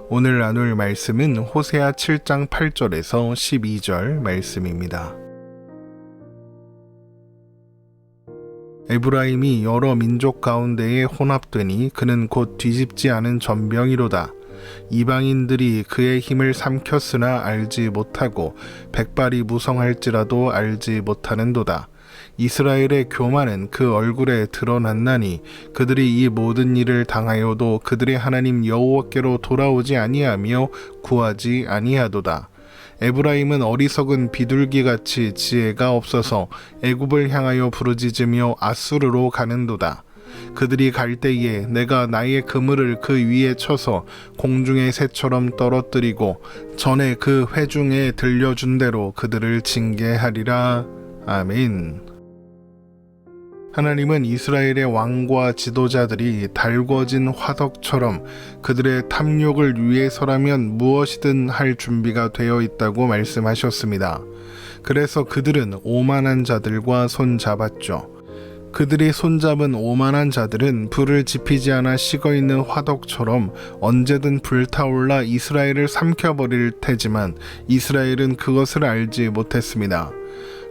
오늘 나눌 말씀은 호세아 7장 8절에서 12절 말씀입니다. 에브라임이 여러 민족 가운데에 혼합되니 그는 곧 뒤집지 않은 전병이로다. 이방인들이 그의 힘을 삼켰으나 알지 못하고 백발이 무성할지라도 알지 못하는도다. 이스라엘의 교만은 그 얼굴에 드러났나니 그들이 이 모든 일을 당하여도 그들의 하나님 여호와께로 돌아오지 아니하며 구하지 아니하도다. 에브라임은 어리석은 비둘기같이 지혜가 없어서 애굽을 향하여 부르짖으며 아수르로 가는도다. 그들이 갈 때에 내가 나의 그물을 그 위에 쳐서 공중의 새처럼 떨어뜨리고 전에 그 회중에 들려준 대로 그들을 징계하리라. 아멘. 하나님은 이스라엘의 왕과 지도자들이 달궈진 화덕처럼 그들의 탐욕을 위해서라면 무엇이든 할 준비가 되어 있다고 말씀하셨습니다. 그래서 그들은 오만한 자들과 손잡았죠. 그들이 손잡은 오만한 자들은 불을 지피지 않아 식어있는 화덕처럼 언제든 불타올라 이스라엘을 삼켜버릴 테지만 이스라엘은 그것을 알지 못했습니다.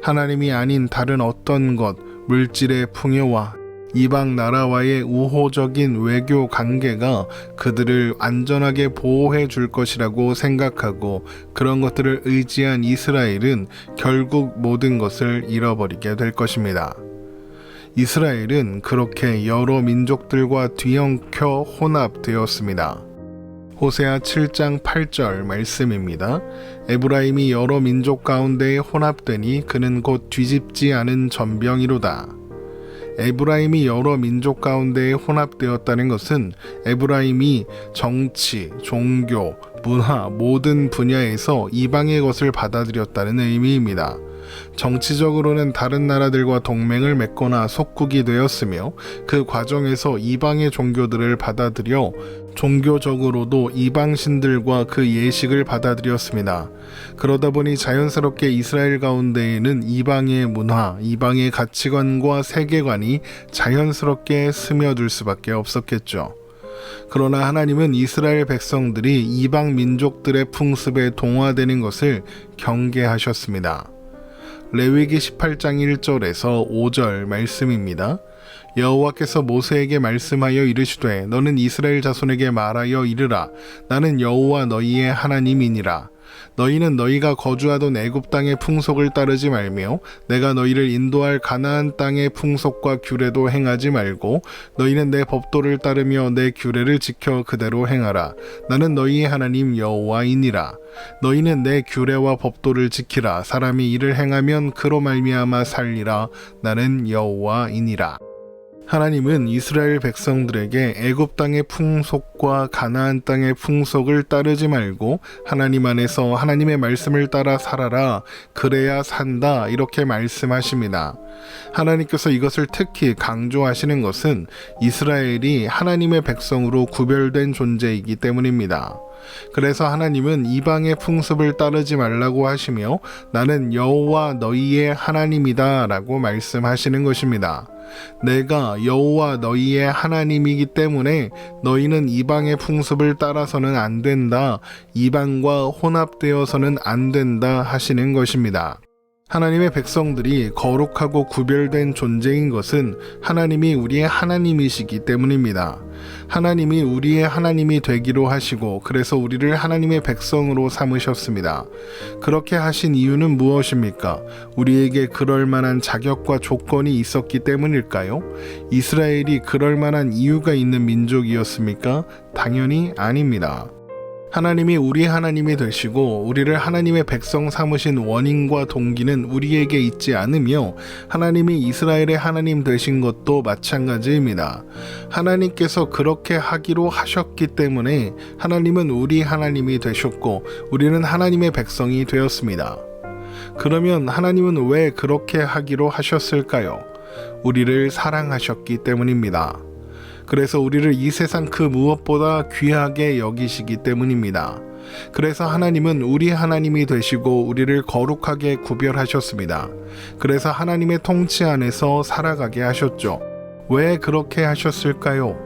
하나님이 아닌 다른 어떤 것, 물질의 풍요와 이방 나라와의 우호적인 외교 관계가 그들을 안전하게 보호해 줄 것이라고 생각하고 그런 것들을 의지한 이스라엘은 결국 모든 것을 잃어버리게 될 것입니다. 이스라엘은 그렇게 여러 민족들과 뒤엉켜 혼합되었습니다. 호세아 7장 8절 말씀입니다. 에브라임이 여러 민족 가운데에 혼합되니 그는 곧 뒤집지 않은 전병이로다. 에브라임이 여러 민족 가운데에 혼합되었다는 것은 에브라임이 정치, 종교, 문화 모든 분야에서 이방의 것을 받아들였다는 의미입니다. 정치적으로는 다른 나라들과 동맹을 맺거나 속국이 되었으며 그 과정에서 이방의 종교들을 받아들여 종교적으로도 이방신들과 그 예식을 받아들였습니다. 그러다 보니 자연스럽게 이스라엘 가운데에는 이방의 문화, 이방의 가치관과 세계관이 자연스럽게 스며들 수밖에 없었겠죠. 그러나 하나님은 이스라엘 백성들이 이방 민족들의 풍습에 동화되는 것을 경계하셨습니다. 레위기 18장 1절에서 5절 말씀입니다. 여호와께서 모세에게 말씀하여 이르시되 너는 이스라엘 자손에게 말하여 이르라. 나는 여호와 너희의 하나님이니라. 너희는 너희가 거주하던 애굽 땅의 풍속을 따르지 말며 내가 너희를 인도할 가나안 땅의 풍속과 규례도 행하지 말고 너희는 내 법도를 따르며 내 규례를 지켜 그대로 행하라. 나는 너희의 하나님 여호와이니라. 너희는 내 규례와 법도를 지키라. 사람이 이를 행하면 그로 말미암아 살리라. 나는 여호와이니라. 하나님은 이스라엘 백성들에게 애굽 땅의 풍속과 가나안 땅의 풍속을 따르지 말고 하나님 안에서 하나님의 말씀을 따라 살아라. 그래야 산다. 이렇게 말씀하십니다. 하나님께서 이것을 특히 강조하시는 것은 이스라엘이 하나님의 백성으로 구별된 존재이기 때문입니다. 그래서 하나님은 이방의 풍습을 따르지 말라고 하시며 나는 여호와 너희의 하나님이다 라고 말씀하시는 것입니다. 내가 여호와 너희의 하나님이기 때문에 너희는 이방의 풍습을 따라서는 안 된다. 이방과 혼합되어서는 안 된다 하시는 것입니다. 하나님의 백성들이 거룩하고 구별된 존재인 것은 하나님이 우리의 하나님이시기 때문입니다. 하나님이 우리의 하나님이 되기로 하시고 그래서 우리를 하나님의 백성으로 삼으셨습니다. 그렇게 하신 이유는 무엇입니까? 우리에게 그럴 만한 자격과 조건이 있었기 때문일까요? 이스라엘이 그럴 만한 이유가 있는 민족이었습니까? 당연히 아닙니다. 하나님이 우리 하나님이 되시고 우리를 하나님의 백성 삼으신 원인과 동기는 우리에게 있지 않으며 하나님이 이스라엘의 하나님 되신 것도 마찬가지입니다. 하나님께서 그렇게 하기로 하셨기 때문에 하나님은 우리 하나님이 되셨고 우리는 하나님의 백성이 되었습니다. 그러면 하나님은 왜 그렇게 하기로 하셨을까요? 우리를 사랑하셨기 때문입니다. 그래서 우리를 이 세상 그 무엇보다 귀하게 여기시기 때문입니다. 그래서 하나님은 우리 하나님이 되시고 우리를 거룩하게 구별하셨습니다. 그래서 하나님의 통치 안에서 살아가게 하셨죠. 왜 그렇게 하셨을까요?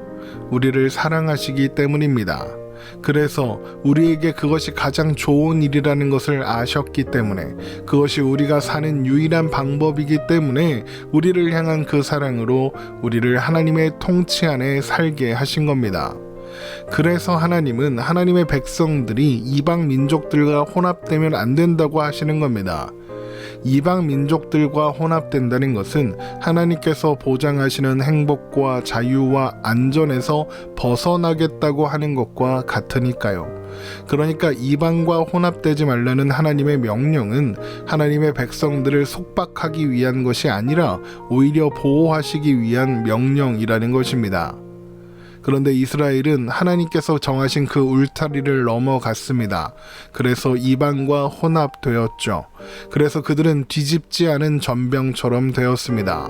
우리를 사랑하시기 때문입니다. 그래서 우리에게 그것이 가장 좋은 일이라는 것을 아셨기 때문에, 그것이 우리가 사는 유일한 방법이기 때문에 우리를 향한 그 사랑으로 우리를 하나님의 통치 안에 살게 하신 겁니다. 그래서 하나님은 하나님의 백성들이 이방 민족들과 혼합되면 안 된다고 하시는 겁니다. 이방 민족들과 혼합된다는 것은 하나님께서 보장하시는 행복과 자유와 안전에서 벗어나겠다고 하는 것과 같으니까요. 그러니까 이방과 혼합되지 말라는 하나님의 명령은 하나님의 백성들을 속박하기 위한 것이 아니라 오히려 보호하시기 위한 명령이라는 것입니다. 그런데 이스라엘은 하나님께서 정하신 그 울타리를 넘어갔습니다. 그래서 이방과 혼합되었죠. 그래서 그들은 뒤집지 않은 전병처럼 되었습니다.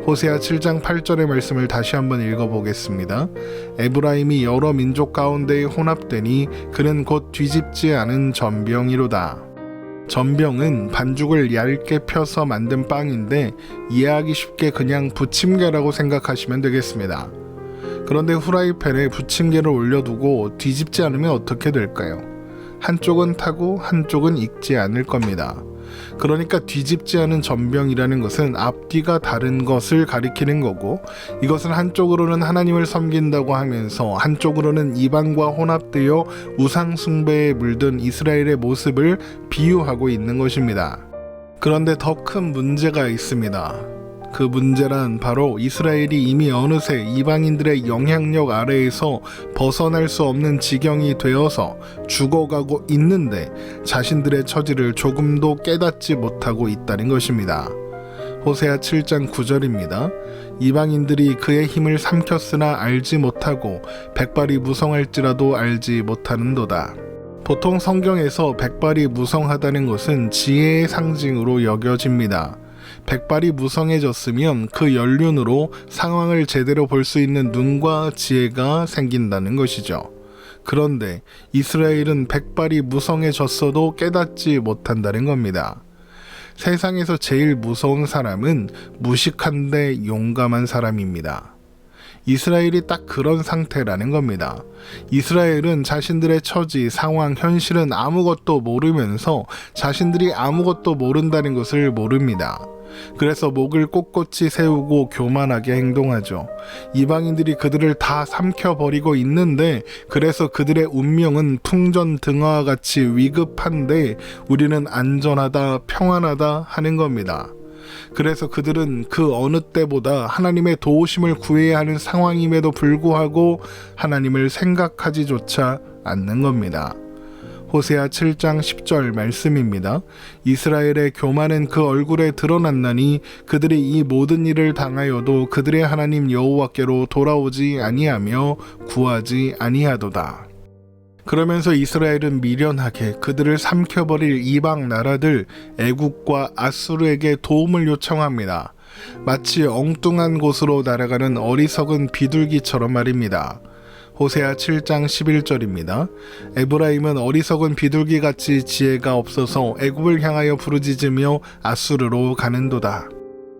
호세아 7장 8절의 말씀을 다시 한번 읽어보겠습니다. 에브라임이 여러 민족 가운데에 혼합되니 그는 곧 뒤집지 않은 전병이로다. 전병은 반죽을 얇게 펴서 만든 빵인데 이해하기 쉽게 그냥 부침개라고 생각하시면 되겠습니다. 그런데 후라이팬에 부침개를 올려두고 뒤집지 않으면 어떻게 될까요? 한쪽은 타고 한쪽은 익지 않을 겁니다. 그러니까 뒤집지 않은 전병이라는 것은 앞뒤가 다른 것을 가리키는 거고, 이것은 한쪽으로는 하나님을 섬긴다고 하면서 한쪽으로는 이방과 혼합되어 우상 숭배에 물든 이스라엘의 모습을 비유하고 있는 것입니다. 그런데 더 큰 문제가 있습니다. 그 문제란 바로 이스라엘이 이미 어느새 이방인들의 영향력 아래에서 벗어날 수 없는 지경이 되어서 죽어가고 있는데 자신들의 처지를 조금도 깨닫지 못하고 있다는 것입니다. 호세아 7장 9절입니다. 이방인들이 그의 힘을 삼켰으나 알지 못하고 백발이 무성할지라도 알지 못하는도다. 보통 성경에서 백발이 무성하다는 것은 지혜의 상징으로 여겨집니다. 백발이 무성해졌으면 그 연륜으로 상황을 제대로 볼 수 있는 눈과 지혜가 생긴다는 것이죠. 그런데 이스라엘은 백발이 무성해졌어도 깨닫지 못한다는 겁니다. 세상에서 제일 무서운 사람은 무식한데 용감한 사람입니다. 이스라엘이 딱 그런 상태라는 겁니다. 이스라엘은 자신들의 처지, 상황, 현실은 아무것도 모르면서 자신들이 아무것도 모른다는 것을 모릅니다. 그래서 목을 꼿꼿이 세우고 교만하게 행동하죠. 이방인들이 그들을 다 삼켜버리고 있는데, 그래서 그들의 운명은 풍전등화와 같이 위급한데 우리는 안전하다, 평안하다 하는 겁니다. 그래서 그들은 그 어느 때보다 하나님의 도우심을 구해야 하는 상황임에도 불구하고 하나님을 생각하지조차 않는 겁니다. 호세아 7장 10절 말씀입니다. 이스라엘의 교만은 그 얼굴에 드러났나니 그들이 이 모든 일을 당하여도 그들의 하나님 여호와께로 돌아오지 아니하며 구하지 아니하도다. 그러면서 이스라엘은 미련하게 그들을 삼켜버릴 이방 나라들 애국과 아수르에게 도움을 요청합니다. 마치 엉뚱한 곳으로 날아가는 어리석은 비둘기처럼 말입니다. 호세아 7장 11절입니다. 에브라임은 어리석은 비둘기같이 지혜가 없어서 애굽을 향하여 부르짖으며 아수르로 가는도다.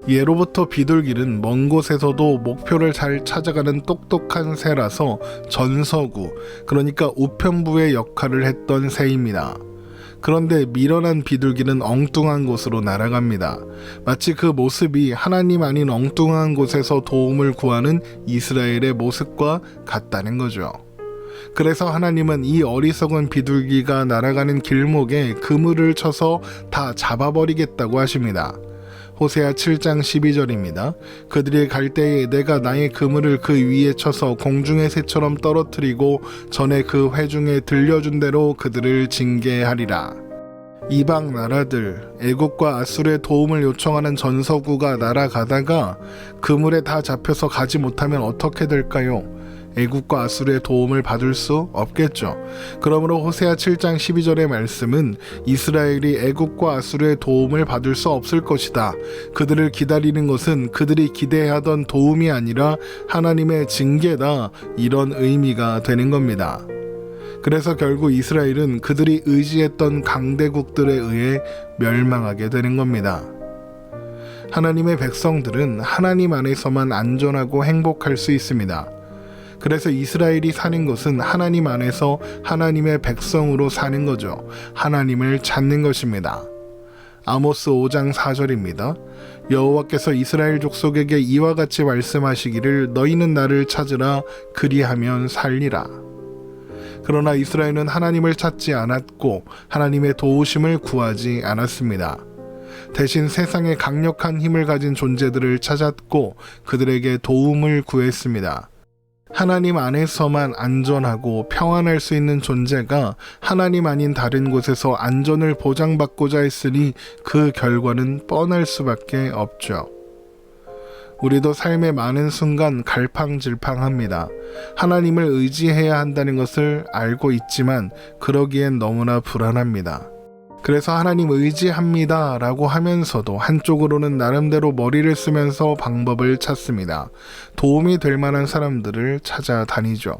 예로부터 비둘기는 먼 곳에서도 목표를 잘 찾아가는 똑똑한 새라서 전서구, 그러니까 우편부의 역할을 했던 새입니다. 그런데 미련한 비둘기는 엉뚱한 곳으로 날아갑니다. 마치 그 모습이 하나님 아닌 엉뚱한 곳에서 도움을 구하는 이스라엘의 모습과 같다는 거죠. 그래서 하나님은 이 어리석은 비둘기가 날아가는 길목에 그물을 쳐서 다 잡아버리겠다고 하십니다. 호세아 7장 12절입니다. 그들이 갈 때에 내가 나의 그물을 그 위에 쳐서 공중의 새처럼 떨어뜨리고 전에 그 회중에 들려준 대로 그들을 징계하리라. 이방 나라들, 애국과 아수르의 도움을 요청하는 전서구가 날아가다가 그물에 다 잡혀서 가지 못하면 어떻게 될까요? 애국과 아수르의 도움을 받을 수 없겠죠. 그러므로 호세아 7장 12절의 말씀은 이스라엘이 애국과 아수르의 도움을 받을 수 없을 것이다. 그들을 기다리는 것은 그들이 기대하던 도움이 아니라 하나님의 징계다. 이런 의미가 되는 겁니다. 그래서 결국 이스라엘은 그들이 의지했던 강대국들에 의해 멸망하게 되는 겁니다. 하나님의 백성들은 하나님 안에서만 안전하고 행복할 수 있습니다. 그래서 이스라엘이 사는 것은 하나님 안에서 하나님의 백성으로 사는 거죠. 하나님을 찾는 것입니다. 아모스 5장 4절입니다. 여호와께서 이스라엘 족속에게 이와 같이 말씀하시기를 너희는 나를 찾으라 그리하면 살리라. 그러나 이스라엘은 하나님을 찾지 않았고 하나님의 도우심을 구하지 않았습니다. 대신 세상의 강력한 힘을 가진 존재들을 찾았고 그들에게 도움을 구했습니다. 하나님 안에서만 안전하고 평안할 수 있는 존재가 하나님 아닌 다른 곳에서 안전을 보장받고자 했으니 그 결과는 뻔할 수밖에 없죠. 우리도 삶의 많은 순간 갈팡질팡합니다. 하나님을 의지해야 한다는 것을 알고 있지만 그러기엔 너무나 불안합니다. 그래서 하나님 의지합니다 라고 하면서도 한쪽으로는 나름대로 머리를 쓰면서 방법을 찾습니다. 도움이 될 만한 사람들을 찾아다니죠.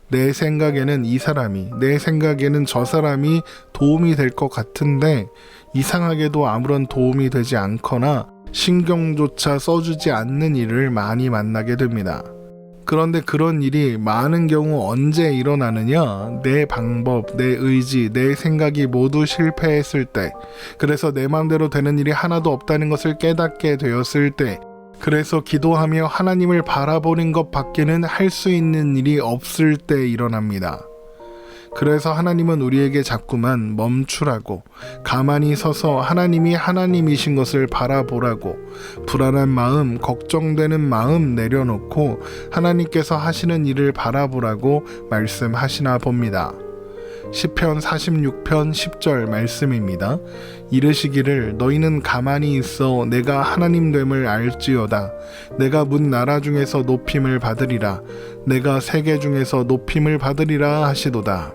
내 생각에는 이 사람이, 내 생각에는 저 사람이 도움이 될 것 같은데 이상하게도 아무런 도움이 되지 않거나 신경조차 써주지 않는 일을 많이 만나게 됩니다. 그런데 그런 일이 많은 경우 언제 일어나느냐? 내 방법, 내 의지, 내 생각이 모두 실패했을 때, 그래서 내 마음대로 되는 일이 하나도 없다는 것을 깨닫게 되었을 때, 그래서 기도하며 하나님을 바라보는 것 밖에는 할 수 있는 일이 없을 때 일어납니다. 그래서 하나님은 우리에게 자꾸만 멈추라고, 가만히 서서 하나님이 하나님이신 것을 바라보라고, 불안한 마음, 걱정되는 마음 내려놓고 하나님께서 하시는 일을 바라보라고 말씀하시나 봅니다. 시편 46편 10절 말씀입니다. 이르시기를 너희는 가만히 있어 내가 하나님됨을 알지어다. 내가 문 나라 중에서 높임을 받으리라. 내가 세계 중에서 높임을 받으리라 하시도다.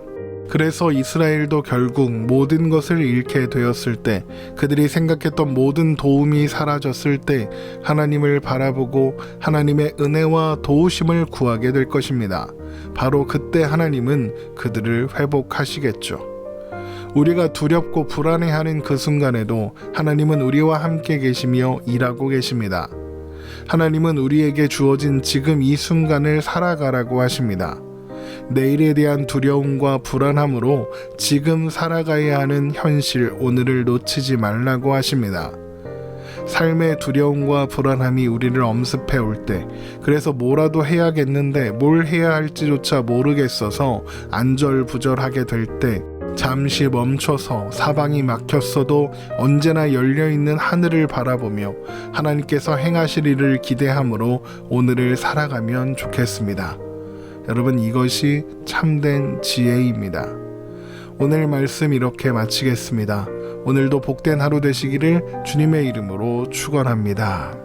그래서 이스라엘도 결국 모든 것을 잃게 되었을 때, 그들이 생각했던 모든 도움이 사라졌을 때 하나님을 바라보고 하나님의 은혜와 도우심을 구하게 될 것입니다. 바로 그때 하나님은 그들을 회복하시겠죠. 우리가 두렵고 불안해하는 그 순간에도 하나님은 우리와 함께 계시며 일하고 계십니다. 하나님은 우리에게 주어진 지금 이 순간을 살아가라고 하십니다. 내일에 대한 두려움과 불안함으로 지금 살아가야 하는 현실 오늘을 놓치지 말라고 하십니다. 삶의 두려움과 불안함이 우리를 엄습해 올 때, 그래서 뭐라도 해야겠는데 뭘 해야 할지조차 모르겠어서 안절부절하게 될 때, 잠시 멈춰서 사방이 막혔어도 언제나 열려있는 하늘을 바라보며 하나님께서 행하실 일을 기대함으로 오늘을 살아가면 좋겠습니다. 여러분, 이것이 참된 지혜입니다. 오늘 말씀 이렇게 마치겠습니다. 오늘도 복된 하루 되시기를 주님의 이름으로 축원합니다.